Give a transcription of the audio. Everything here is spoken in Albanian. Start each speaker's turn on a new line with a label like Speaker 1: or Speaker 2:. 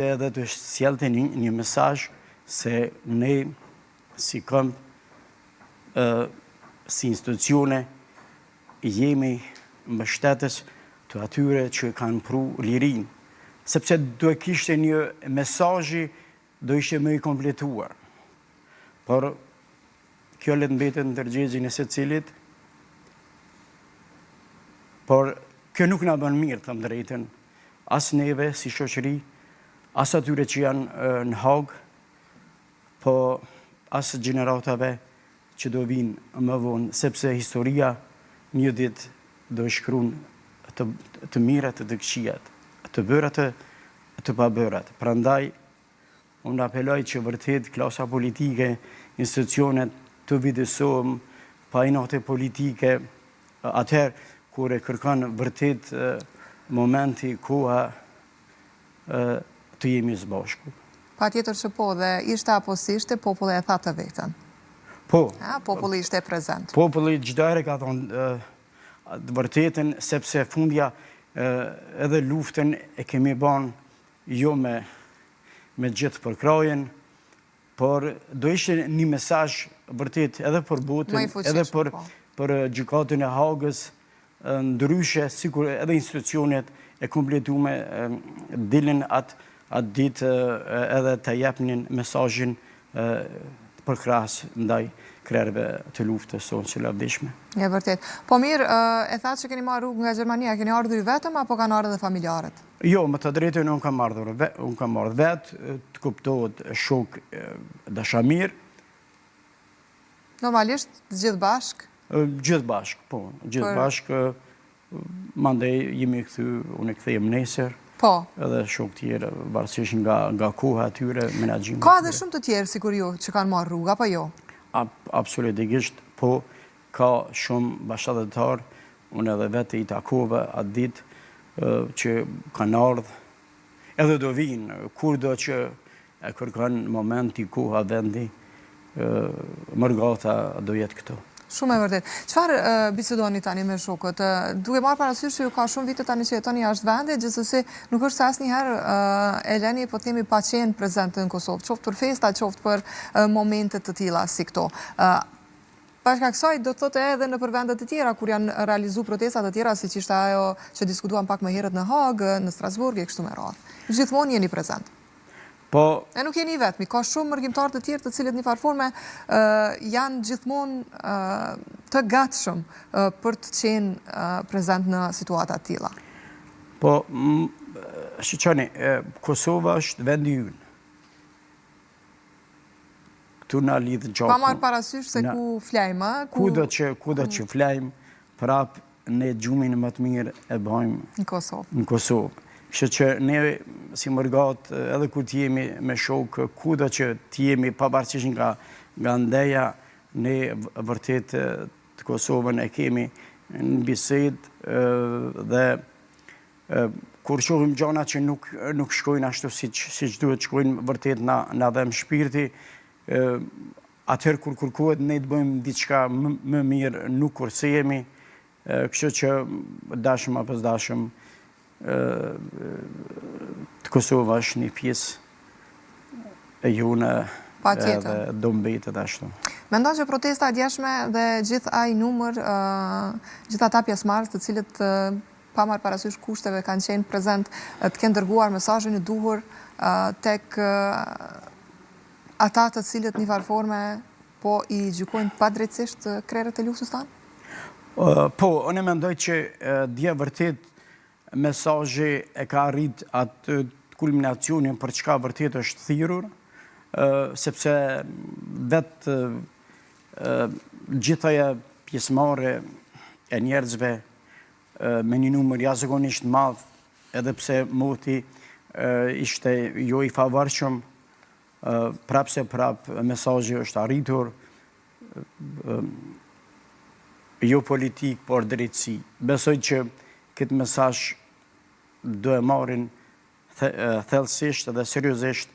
Speaker 1: edhe të sjellte një mesazh se ne si këmbë, si institucione, jemi mbështetës të atyre që kanë pru lirin. Sepse do kishte një mesazhi do ishte më i kompletuar. Por kjo le të mbetet në ndërgjegjjen e secilit. Por kjo nuk na bën mirë, thëmë drejtën, as neve si shoqëri, as atyre që janë në Hag, po as gjeneratave që do vinë më vonë, sepse historia një ditë do shkruan të mirat të këqijat, të bërat të pabërat. Prandaj unë apeloj që vërtet klasa politike, institucionet të vidësohen pa inate politike, atëherë kur e kërkon vërtet momenti, koha të jemi së bashku.
Speaker 2: Patjetër që po, dhe ishte apo si ishte, populli e tha të vetën.
Speaker 1: Po.
Speaker 2: Populli ishte prezent.
Speaker 1: Populli çdo herë ka thonë të vërtetën, sepse fundja edhe luftën e kemi banë jo me gjithë përkrajen, por do ishte një mesazh vërtet edhe për botën, edhe për gjykatën e Hagës, ndryshe, sikur edhe institucionet e kompletume dilin atë ditë edhe të jepnin mesazhin përkrahas ndaj krerëve të luftës sonë së lavdishme.
Speaker 2: E vërtet. Po mirë, e thatë që keni marrë rrugë nga Gjermania, keni ardhur vetëm apo kanë ardhur edhe familjarët?
Speaker 1: Jo, më të drejtën unë kam ardhur vetë, të kuptohet shok dashamir.
Speaker 2: Normalisht, gjithë bashkë?
Speaker 1: Gjithë bashkë, po. Gjithë bashkë, mandej jemi unë kthejem nesër.
Speaker 2: Po.
Speaker 1: Edhe shok tjerë, varësisht nga koha atyre, menaxhimi.
Speaker 2: Ka edhe shumë të tjerë, sikur ju, që kanë marrë rrugë, apo jo?
Speaker 1: Absolutisht, po, ka shumë bashkëdhëtar, unë edhe vetë i takova atë ditë që kanë ardhë, edhe do vinë, kur do që e kërkon momenti, koha, vendi, mërgata do jetë këto.
Speaker 2: Shumë e vërtet. Çfarë bisedoni tani me shokët? Duke marrë parasysh që ju ka shumë vite tani që jetoni jashtë vendit, gjithsesi nuk është se asnjëherë Eleni po themi pa qenë prezente në Kosovë, qoftë për festa, qoftë për momente të tilla si këto. Bashkë kësaj do të thotë edhe në për vendet të tjera kur janë realizuar protesta të tjera siç ishte ajo që diskutuam pak më herët në Hagë, në Strasburg e kështu me radhë. Gjithmonë jeni prezent.
Speaker 1: Po,
Speaker 2: e nuk jeni vetmi, ka shumë mërgjimtarë të tjerë të cilët një farforme janë gjithmonë të gatshëm për të qenë prezent në situata të tilla.
Speaker 1: Po, shiqoni, Kosova është vendi ynë. Këtu na lidh gjakun.
Speaker 2: Pa marrë parasysh se ku flajmë,
Speaker 1: kudo që flajmë, prap ne gjumin më të mirë e bëjmë në Kosovë. Kështu që ne si mërgat, edhe ku t'jemi me shokë, kudo që t'jemi pavarësisht nga ndeja, ne vërtet të Kosovën e kemi në bisedë dhe kur shohim gjana që nuk shkojnë ashtu siç duhet shkojnë vërtet na dhem shpirti, atëherë kur kërkohet ne të bëjmë diçka më mirë, nuk kursejemi, kështu që dashëm apo s'dashëm të Kosova është një pjesë e june edhe do mbetet ashtu.
Speaker 2: Mendon që protesta e djeshme dhe gjithë ai numër, gjithë ata pjesëmarrës të cilët pa marrë parasysh kushteve kanë qenë prezent, të kenë dërguar mesazhin e duhur tek ata të cilët një farforme po i gjykojnë padrejtësisht krerët e luftës tanë?
Speaker 1: Po, unë mendoj që dje vërtet mesazhi e ka arrit atë kulminacionin për çka vërtet është thirrur, sepse vetë gjithaja pjesëmarrje e njerëzve me një numër jashtëzakonisht madh, edhe pse moti ishte jo i favorshëm, prapse mesazhi është arritur, jo politik, por drejtësi. Besoj që këtë mesazh do e marrin thellësisht dhe seriozisht